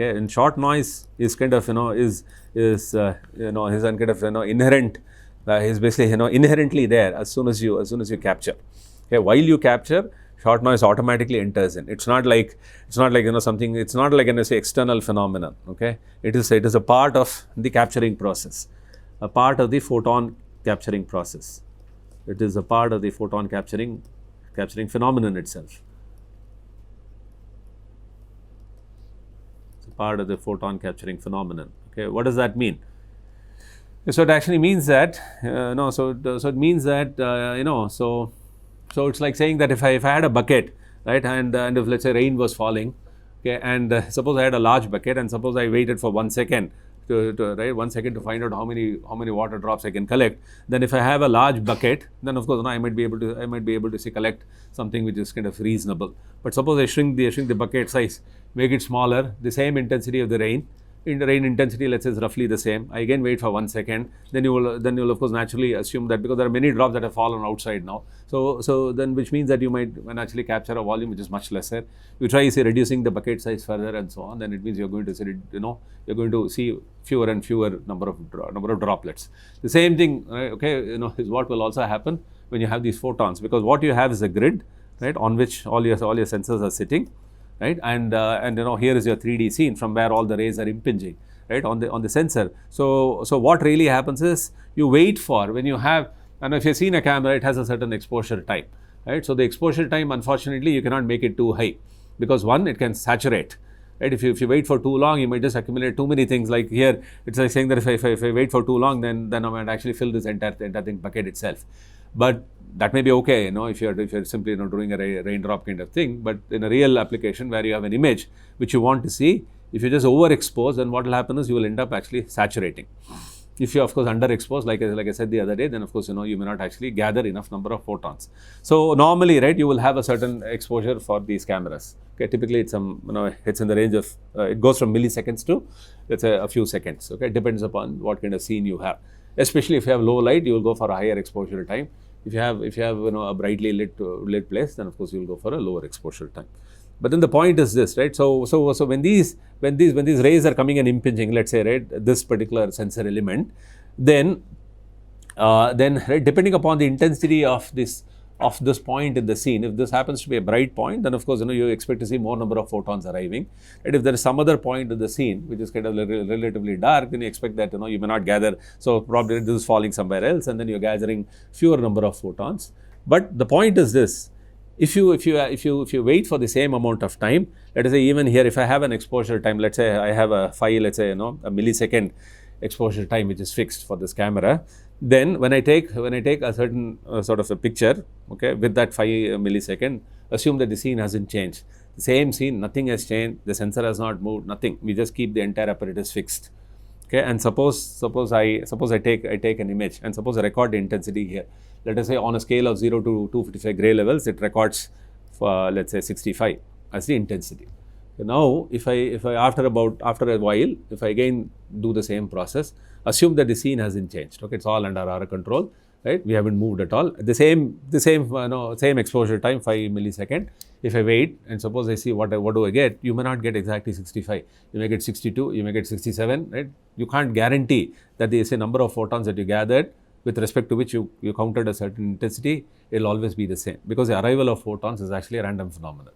Okay, and short noise is kind of is kind of inherent. Is basically inherently there as soon as you capture. Okay, while you capture, short noise automatically enters in. It's not like something. It's not like say external phenomenon. Okay, it is a part of the capturing process, a part of the photon capturing process. It is a part of the photon capturing phenomenon itself. It's a part of the photon capturing phenomenon. Okay, what does that mean? So it actually means that so it means that so it's like saying that if I had a bucket, right, and if let's say rain was falling, okay, and suppose I had a large bucket and suppose I waited for 1 second to 1 second to find out how many water drops I can collect. Then if I have a large bucket, then of course I might be able to say collect something which is kind of reasonable. But suppose I shrink the bucket size, make it smaller, the same intensity of the rain. In the rain intensity, let's say, is roughly the same. I again wait for 1 second. Then you will of course naturally assume that because there are many drops that have fallen outside now. So then which means that you might actually capture a volume which is much lesser. You try say reducing the bucket size further and so on. Then it means you're going to say you're going to see fewer and fewer number of droplets. The same thing, right, okay, is what will also happen when you have these photons, because what you have is a grid, right, on which all your sensors are sitting. Right, and here is your 3D scene from where all the rays are impinging, right, on the sensor. So what really happens is you wait for when you have, and if you've seen a camera, it has a certain exposure time, right. So the exposure time, unfortunately, you cannot make it too high, because one, it can saturate, right. If you wait for too long, you might just accumulate too many things. Like here, it's like saying that if I wait for too long, then I might actually fill this entire thing bucket itself. But that may be okay, if you're simply doing a raindrop kind of thing. But in a real application where you have an image which you want to see, if you just overexpose, then what will happen is you will end up actually saturating. If you of course underexpose, like I said the other day, then of course you may not actually gather enough number of photons. So normally, right, you will have a certain exposure for these cameras. Okay, typically it's it's in the range of it goes from milliseconds to let's say a few seconds. Okay, it depends upon what kind of scene you have. Especially if you have low light, you will go for a higher exposure time. If you have a brightly lit place, then of course you will go for a lower exposure time. But then the point is this, right? So when these rays are coming and impinging, let's say, right, this particular sensor element, then right, depending upon the intensity of this point in the scene, if this happens to be a bright point, then of course you expect to see more number of photons arriving. And if there is some other point in the scene which is kind of relatively dark, then you expect that you may not gather. So probably this is falling somewhere else, and then you're gathering fewer number of photons. But the point is this: if you wait for the same amount of time, let us say even here, if I have an exposure time, let's say I have a let's say a millisecond exposure time which is fixed for this camera. Then when I take a certain sort of a picture, okay, with that 5 millisecond, assume that the scene hasn't changed. The same scene, nothing has changed. The sensor has not moved, nothing. We just keep the entire apparatus fixed. Okay, and suppose I take an image and suppose I record the intensity here. Let us say on a scale of 0 to 255 gray levels, it records for let's say 65 as the intensity. Now, if I after a while, if I again do the same process, assume that the scene hasn't changed. Okay, it's all under our control, right? We haven't moved at all. The same exposure time, 5 millisecond. If I wait and suppose I see what do I get, you may not get exactly 65. You may get 62. You may get 67. Right? You can't guarantee that the number of photons that you gathered with respect to which you counted a certain intensity, it will always be the same, because the arrival of photons is actually a random phenomenon.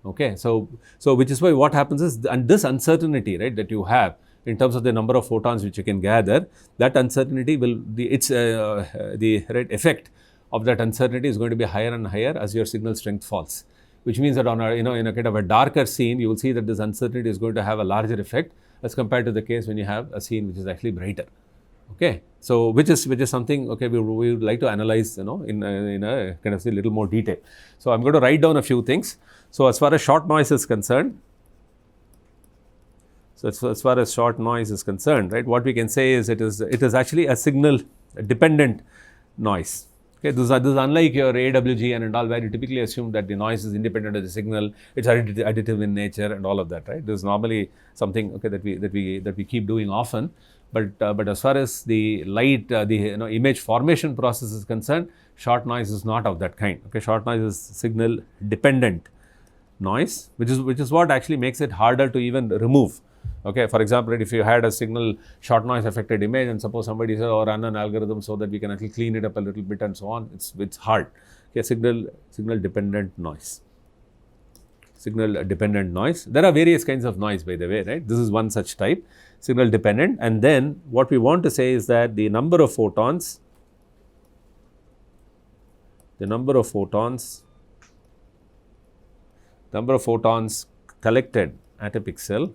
Okay, so which is why what happens is, and this uncertainty, right, that you have in terms of the number of photons which you can gather, that uncertainty will the right effect of that uncertainty is going to be higher and higher as your signal strength falls. Which means that on a in a kind of a darker scene, you will see that this uncertainty is going to have a larger effect as compared to the case when you have a scene which is actually brighter. Okay, so which is something, okay, we would like to analyze in a kind of a little more detail. So I'm going to write down a few things. So as far as short noise is concerned, right, what we can say is it is actually a signal dependent noise. Okay, this is unlike your AWG and all, where you typically assume that the noise is independent of the signal, it's additive in nature and all of that, right? This is normally something, okay, that we keep doing often. But as far as the light, image formation process is concerned, short noise is not of that kind. Okay, short noise is signal dependent noise, which is what actually makes it harder to even remove. Okay, for example, if you had a signal short noise affected image, and suppose somebody says, "Oh, run an algorithm so that we can actually clean it up a little bit," and so on, it's hard. Okay, signal dependent noise. Signal dependent noise. There are various kinds of noise, by the way, right? This is one such type, signal dependent. And then what we want to say is that the number of photons collected at a pixel,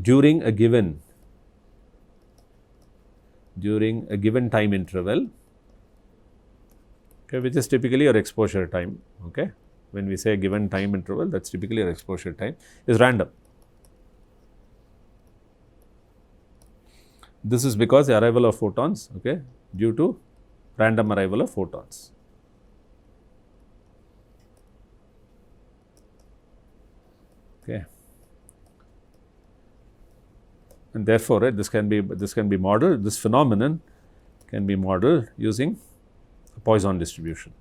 during a given time interval, okay, which is typically your exposure time. Okay, when we say given time interval, that's typically your exposure time, is random. This is because the arrival of photons, okay, due to random arrival of photons. Okay, and therefore, right, this can be modeled. This phenomenon can be modeled using a Poisson distribution.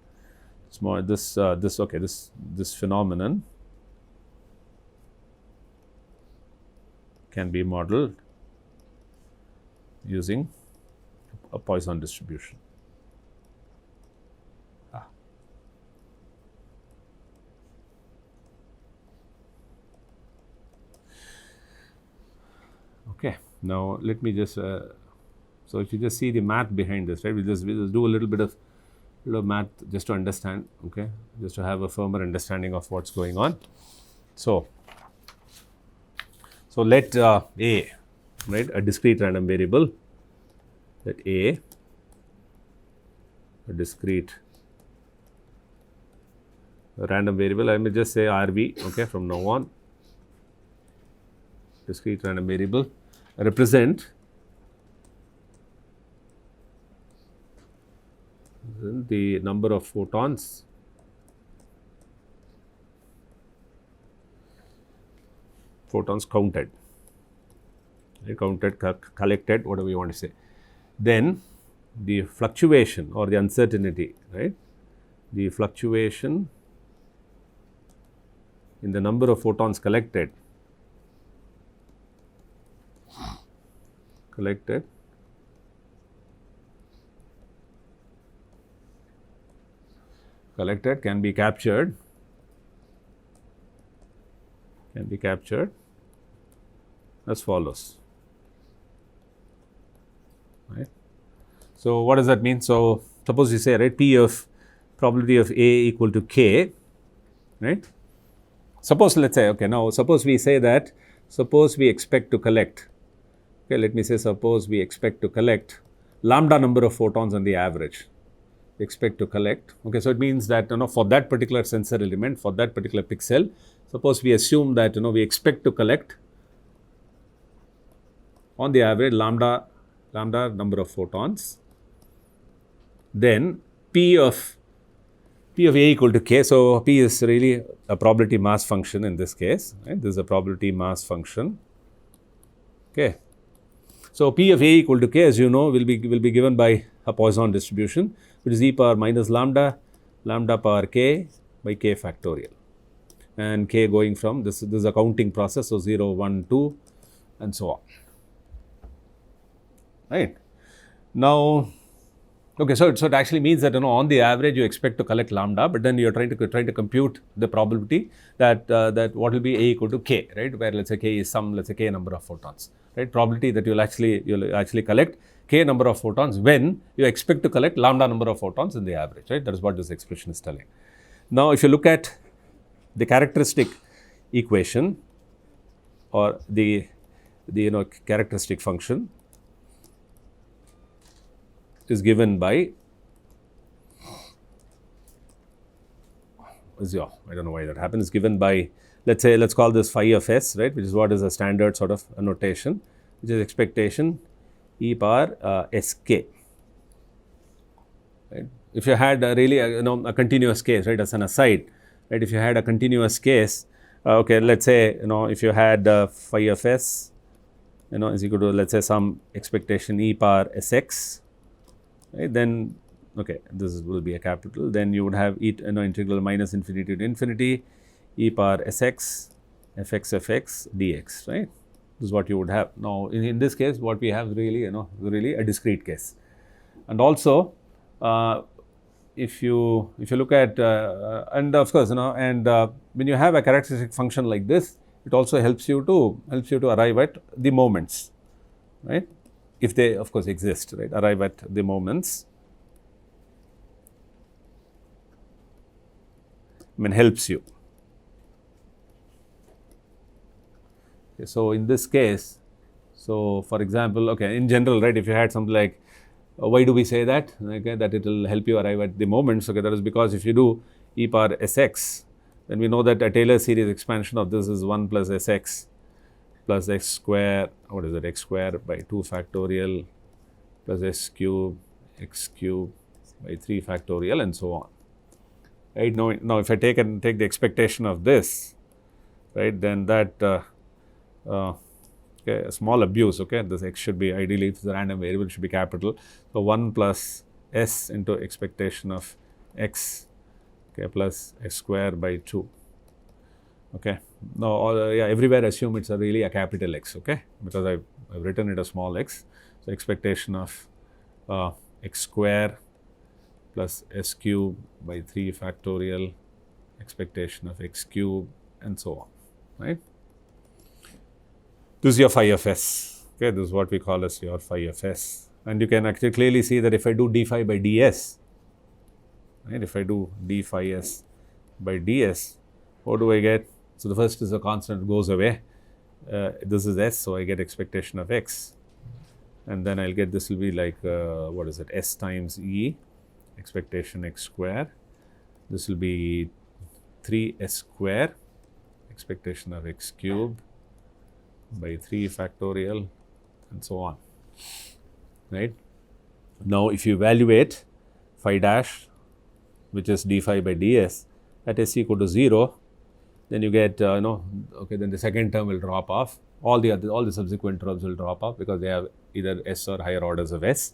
This phenomenon can be modeled using a Poisson distribution. Okay, now let me just, so if you just see the math behind this, right, we'll just do a little bit of math just to understand, okay, just to have a firmer understanding of what's going on. So let A, right, a discrete random variable, let A, a discrete random variable, I may just say RV, okay, from now on, discrete random variable, represent the number of photons counted, collected, whatever you want to say. Then the fluctuation or the uncertainty, right, the fluctuation in the number of photons collected can be captured as follows, right. So what does that mean? So suppose you say, right, P of probability of A equal to K, right. Suppose, let's say, okay, now suppose we say that, suppose we expect to collect, okay, let me say, suppose we expect to collect lambda number of photons on the average, expect to collect, okay, so it means that, for that particular sensor element, for that particular pixel, suppose we assume that, we expect to collect on the average lambda number of photons, then P of A equal to K. So P is really a probability mass function in this case, right? This is a probability mass function. Okay. So P of A equal to K, as you know, will be given by a Poisson distribution, which is e power minus lambda power K by K factorial, and K going from this is a counting process, so 0, 1, 2 and so on, right. Now, okay, so it actually means that, on the average you expect to collect lambda, but then you are trying to compute the probability that what will be A equal to K, right, where let's say K is some, let's say K number of photons, right, probability that you'll actually collect K number of photons when you expect to collect lambda number of photons in the average, right. That is what this expression is telling. Now, if you look at the characteristic equation or the characteristic function is given by, I don't know why that happens, is given by, let's call this phi of s, right, which is what is a standard sort of a notation, which is expectation e power sk, right. If you had really a continuous case, right, as an aside, right, if you had a continuous case, okay, let's say, if you had phi of s, is equal to, let's say, some expectation e power sx, right, then okay, this will be a capital. Then you would have integral minus infinity to infinity e power sx fx dx, right? This is what you would have. Now, in this case, what we have really, really a discrete case. And also, if you look at, and of course, and when you have a characteristic function like this, it also helps you to arrive at the moments, right? If they, of course, exist, right? Arrive at the moments. I mean, helps you. Okay, so in this case, so for example, okay, in general, right, if you had something like, why do we say that? Okay, that it will help you arrive at the moments. Okay, that is because if you do e power sx, then we know that a Taylor series expansion of this is 1 plus sx plus x square, what is it, x square by 2 factorial plus x cube by 3 factorial and so on. Right, now if I take the expectation of this, right, then that okay, a small abuse, okay, this x should be, ideally if it's a random variable, should be capital. So 1 plus s into expectation of x, okay, plus x square by 2. Okay, now everywhere assume it's really a capital X, okay, because I've written it a small x. So expectation of x square plus s cube by 3 factorial, expectation of x cube and so on, right. This is your phi of s, okay, this is what we call as your phi of s. And you can actually clearly see that if I do d phi by ds, right, if I do d phi s by ds, what do I get? So the first is a constant, goes away, this is s, so I get expectation of x, and then I'll get, this will be like, what is it, s times e, expectation x square, this will be 3s square, expectation of x cube by 3 factorial and so on, right. Now, if you evaluate phi dash, which is d phi by ds at s equal to 0, then you get, okay, then the second term will drop off, all the subsequent terms will drop off because they have either s or higher orders of s.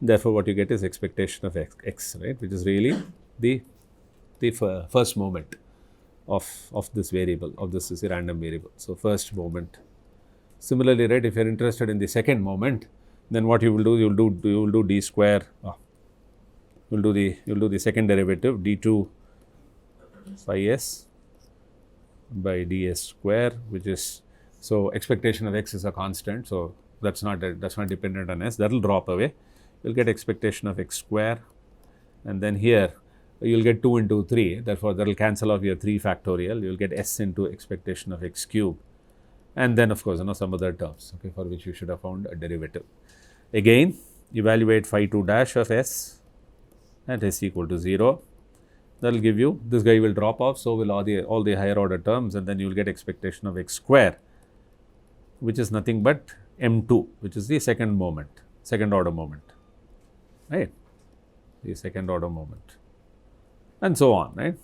Therefore, what you get is expectation of x, right, which is really the first moment of this variable, of this is a random variable. So, first moment. Similarly, right, if you are interested in the second moment, then what you will do, you will do d square, you will do the second derivative d2 phi s by ds square, which is, so expectation of x is a constant, so that's not dependent on s, that will drop away. You will get expectation of x square, and then here you will get 2 into 3, therefore that will cancel off your 3 factorial, you will get s into expectation of x cube, and then of course some other terms, okay, for which you should have found a derivative. Again, evaluate phi 2 dash of s at s equal to 0. That will give you, this guy will drop off, so will all the higher order terms, and then you will get expectation of x square, which is nothing but m2, which is the second order moment, right, the second order moment, and so on, right,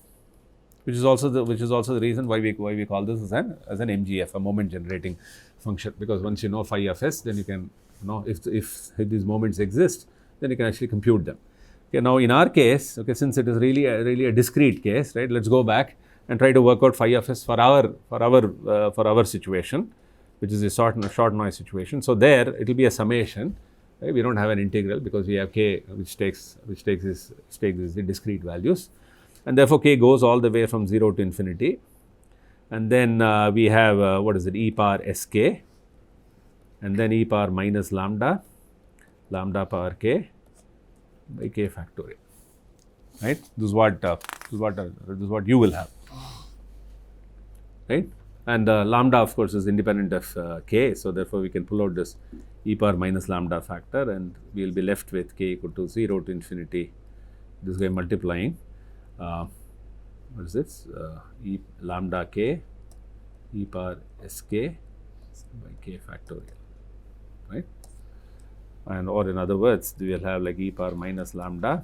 which is also the reason why we call this as an MGF, a moment generating function, because once you know phi of s, then you can if these moments exist, then you can actually compute them. Okay, now in our case, okay, since it is really a discrete case, right, let's go back and try to work out phi of s for our situation, which is a short noise situation. So there it will be a summation, right? We don't have an integral because we have k which takes these discrete values, and therefore k goes all the way from 0 to infinity, and then we have what is it, e power sk, and then e power minus lambda power k by k factorial, right. This is what you will have, right, and lambda of course is independent of k, so therefore we can pull out this e power minus lambda factor, and we will be left with k equal to 0 to infinity, this guy multiplying what is this, e lambda k e power sk by k factorial, right. And or in other words, we will have like e power minus lambda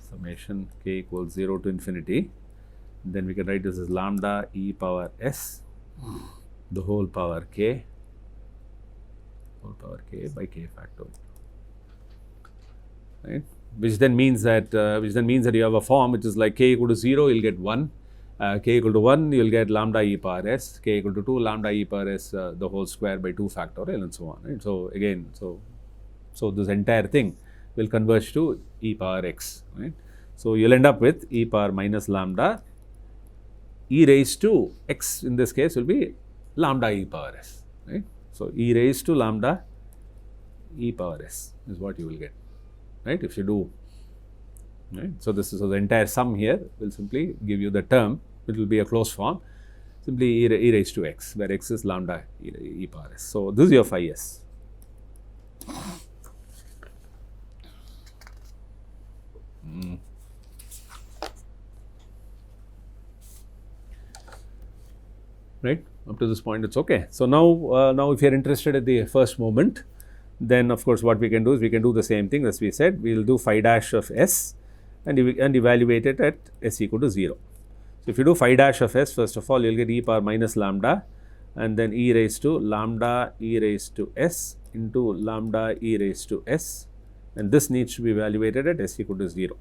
summation k equals 0 to infinity. Then we can write this as lambda e power s, the whole power k by k factorial, right. which then means that you have a form which is like k equal to 0, you'll get 1. K equal to 1, you'll get lambda e power s. K equal to 2, lambda e power s the whole square by 2 factorial and so on. Right? So again, so this entire thing will converge to e power x. Right? So you'll end up with e power minus lambda e raised to x in this case will be lambda e power s. Right? So e raised to lambda e power s is what you will get. Right? If you do. Right? So this is, so the entire sum here will simply give you the term. It will be a closed form, simply e raised to x, where x is lambda e power s. So this is your phi s. Right? Up to this point, it's okay. So now if you are interested at the first moment, then of course what we can do is we can do the same thing as we said. We will do phi dash of s and evaluate it at s equal to 0. So if you do phi dash of s, first of all you will get e power minus lambda and then e raised to lambda e raised to s into lambda e raised to s, and this needs to be evaluated at s equal to 0.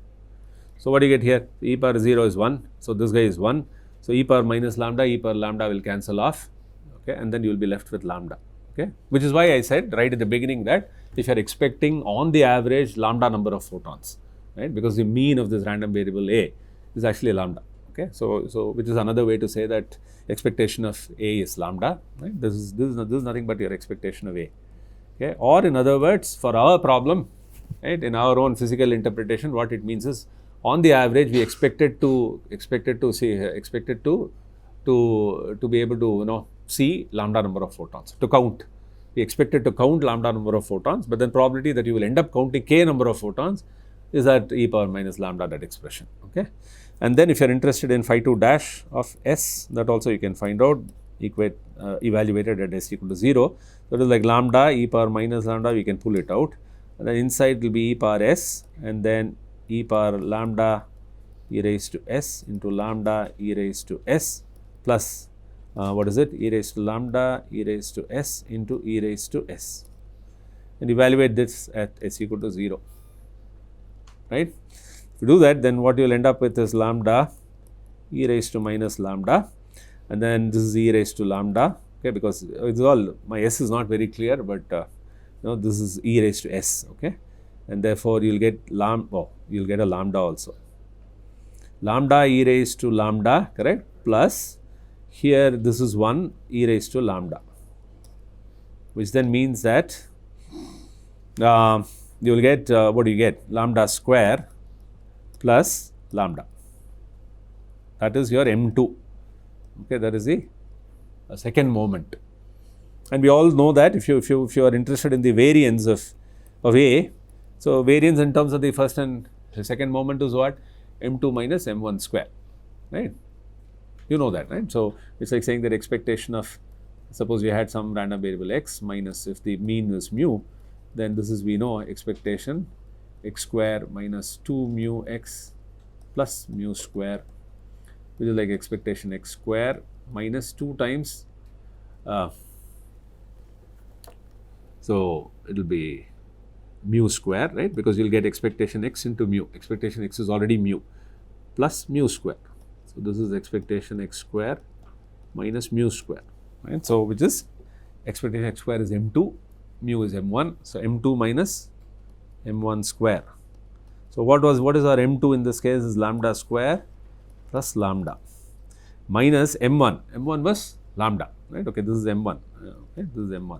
So what do you get here? E power 0 is 1, so this guy is 1. So e power minus lambda, e power lambda will cancel off, okay, and then you will be left with lambda, okay, which is why I said right at the beginning that if you are expecting on the average lambda number of photons, right, because the mean of this random variable A is actually lambda, okay, so which is another way to say that expectation of A is lambda, right, this is nothing but your expectation of A, okay, or in other words, for our problem, right, in our own physical interpretation, what it means is on the average we expected to be able to see lambda number of photons, to count. We expected to count lambda number of photons, but then probability that you will end up counting k number of photons is at e power minus lambda, that expression, okay. And then if you are interested in phi 2 dash of s, that also you can find out, evaluated at s equal to 0. So it is like lambda e power minus lambda, we can pull it out, and then inside will be e power s and then e power lambda e raised to s into lambda e raised to s plus what is it, e raised to lambda e raised to s into e raised to s, and evaluate this at s equal to 0, right. If you do that, then what you will end up with is lambda e raised to minus lambda, and then this is e raised to lambda, okay, because it's all, my s is not very clear, but this is e raised to s, okay, and therefore you will get you will get a lambda also, lambda e raised to lambda, correct, plus here this is 1 e raised to lambda, which then means that you will get what do you get, lambda square plus lambda, that is your m2, okay, that is the second moment. And we all know that if you are interested in the variance of A, so variance in terms of the first and the second moment is what, m2 minus m1 square, right, you know that, right. So it's like saying that expectation of, suppose you had some random variable x minus, if the mean is mu, then this is, we know, expectation x square minus 2 mu x plus mu square, which is like expectation x square minus 2 times, so it will be mu square, right, because you will get expectation x into mu, expectation x is already mu, plus mu square. So this is expectation x square minus mu square, right. So which is expectation x square is m2, mu is m1, so m2 minus m1 square. So what is our m2 in this case is lambda square plus lambda minus m1, m1 was lambda, right, okay, this is m1, okay, this is m1,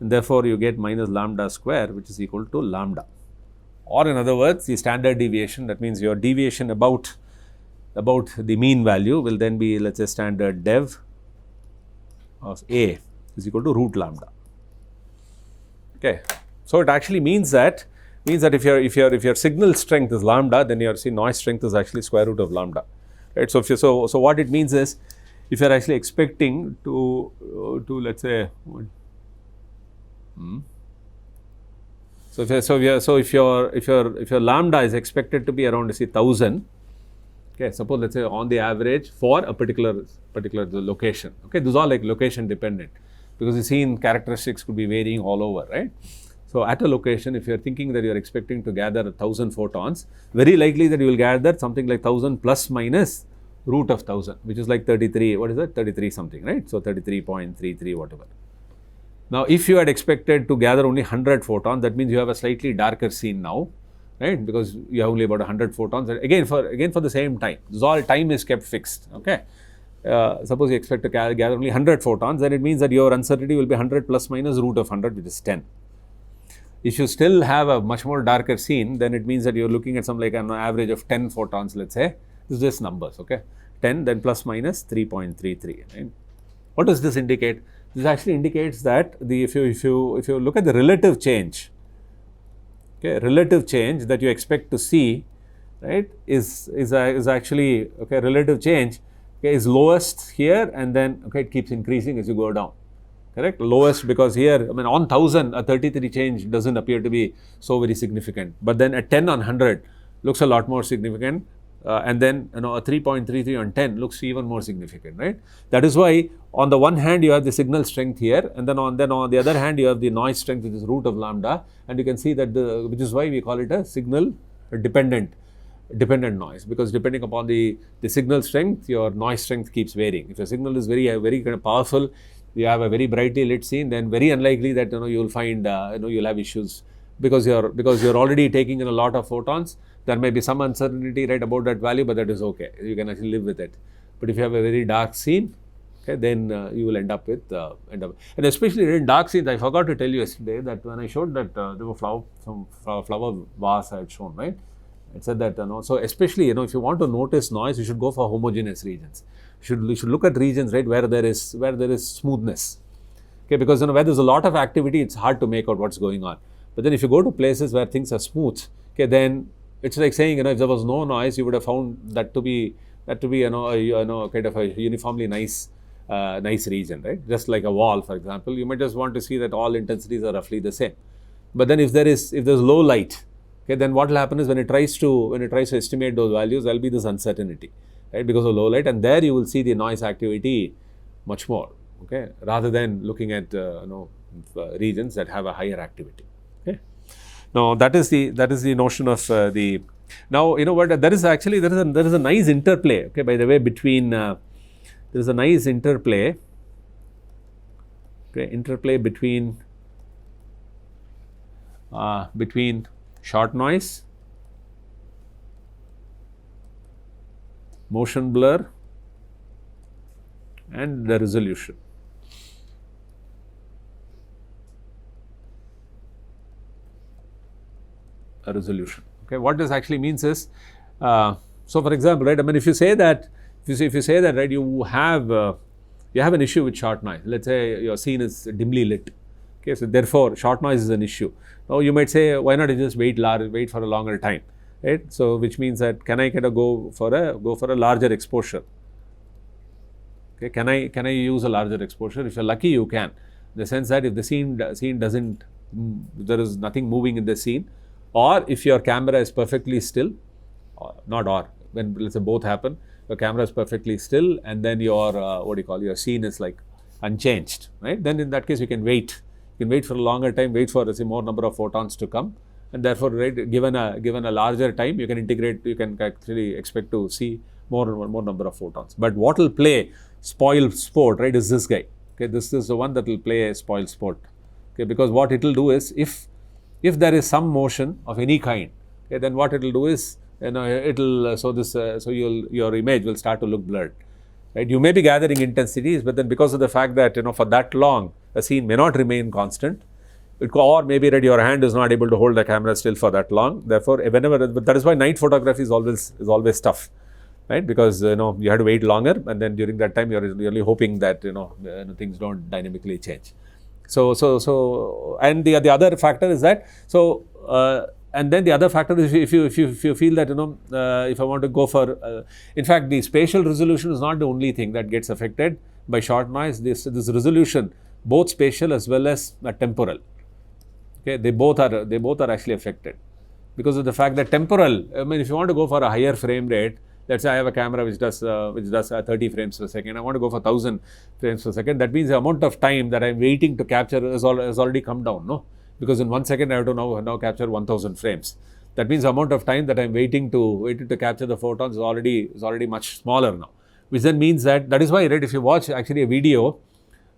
and therefore you get minus lambda square, which is equal to lambda, or in other words the standard deviation, that means your deviation about the mean value will then be, let's say, standard dev of A is equal to root lambda, okay. So it actually means that if your signal strength is lambda, then your noise strength is actually square root of lambda, right. So so what it means is, if you are actually expecting to let's say so if your lambda is expected to be around, say, 1000, okay, suppose let's say on the average for a particular location, okay, these are like location dependent, because you see in characteristics could be varying all over, right. So at a location, if you are thinking that you are expecting to gather 1000 photons, very likely that you will gather something like 1000 plus minus root of 1000, which is like 33, what is that, 33 something, right? So 33.33 whatever. Now if you had expected to gather only 100 photons, that means you have a slightly darker scene now, right? Because you have only about 100 photons, again for the same time. This all time is kept fixed, okay? Suppose you expect to gather only 100 photons, then it means that your uncertainty will be 100 plus minus root of 100, which is 10. If you still have a much more darker scene, then it means that you're looking at some like an average of 10 photons, let's say. This is just numbers, okay? 10, then plus minus 3.33. Right? What does this indicate? This actually indicates that if you look at the relative change, okay, relative change that you expect to see, right, is actually, okay, relative change, okay, is lowest here, and then, okay, it keeps increasing as you go down. Correct? Lowest because here, I mean, on 1000, a 33 change doesn't appear to be so very significant. But then at 10 on 100 looks a lot more significant. And then, a 3.33 on 10 looks even more significant, right? That is why on the one hand you have the signal strength here, and then on the other hand you have the noise strength, which is root of lambda, and you can see that which is why we call it a signal dependent noise, because depending upon the signal strength, your noise strength keeps varying. If your signal is very kind of powerful, you have a very brightly lit scene, then very unlikely that you will find you'll have issues because you're already taking in a lot of photons. There may be some uncertainty, right, about that value, but that is okay. You can actually live with it. But if you have a very dark scene, okay, then you will end up with and especially in dark scenes. I forgot to tell you yesterday that when I showed that there were some flower vase I had shown, right? It said that so especially if you want to notice noise, you should go for homogeneous regions. You should look at regions, right, where there is smoothness, okay, because where there's a lot of activity, it's hard to make out what's going on. But then if you go to places where things are smooth, okay, then it's like saying if there was no noise, you would have found that to be kind of a uniformly nice region, right? Just like a wall, for example, you might just want to see that all intensities are roughly the same. But then if there's low light, okay, then what will happen is when it tries to estimate those values, there will be this uncertainty, right, because of low light, and there you will see the noise activity much more, okay, rather than looking at regions that have a higher activity. Okay. Now that is the notion of the. Now what there is a nice interplay. Okay, by the way, between there is a nice interplay. Okay, interplay between short noise, motion blur, and the resolution. A resolution. Okay, what this actually means is, so for example, right, I mean, if you say that, right, you have an issue with short noise. Let's say your scene is dimly lit. Okay, so therefore short noise is an issue. Now you might say, why not just wait for a longer time, right? So which means that can I kind of go for a larger exposure? Okay, can I use a larger exposure? If you're lucky, you can. In the sense that if the scene doesn't, there is nothing moving in the scene, or if your camera is perfectly still, when let's say both happen, your camera is perfectly still, and then your your scene is like unchanged, right? Then in that case you can wait. You can wait for a longer time, wait for more number of photons to come, and therefore, right, given a larger time, you can actually expect to see more number of photons. But what will play spoil sport, right, is this guy. Okay, this is the one that will play a spoil sport. Okay, because what it will do is if there is some motion of any kind, okay, then what it will do is your image will start to look blurred. Right? You may be gathering intensities, but then because of the fact that for that long a scene may not remain constant, or maybe your hand is not able to hold the camera still for that long. Therefore, but that is why night photography is always tough, right? Because you have to wait longer, and then during that time you're really hoping that things don't dynamically change. So and the other factor is that and then the other factor is if you feel that if I want to go for in fact the spatial resolution is not the only thing that gets affected by short noise. This resolution, both spatial as well as temporal, okay, they both are actually affected because of the fact that temporal, I mean, if you want to go for a higher frame rate, let's say I have a camera which does 30 frames per second, I want to go for 1000 frames per second, that means the amount of time that I'm waiting to capture has already come down, no? because in 1 second I have to now capture 1000 frames. That means the amount of time that I am waiting to capture the photons is already much smaller now, which then means that is why, right, if you watch actually a video,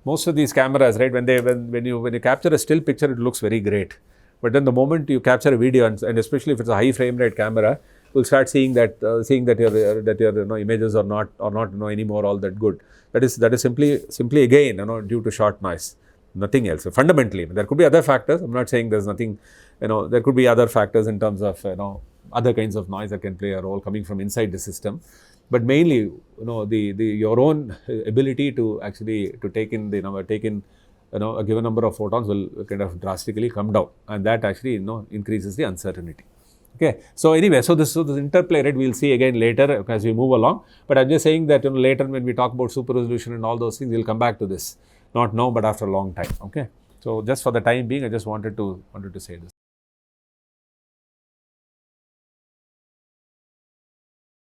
most of these cameras, right, when you capture a still picture, it looks very great. But then the moment you capture a video, and especially if it's a high frame rate camera, you'll start seeing that your images are not anymore all that good. That is simply again due to short noise, nothing else. So fundamentally, there could be other factors. I'm not saying there's nothing. There could be other factors in terms of other kinds of noise that can play a role coming from inside the system. But mainly, your own ability to actually take in a given number of photons will kind of drastically come down, and that actually increases the uncertainty. Okay, so anyway, so this interplay, right, we'll see again later as we move along. But I'm just saying that later when we talk about super resolution and all those things, we'll come back to this. Not now, but after a long time. Okay, so just for the time being, I just wanted to say this.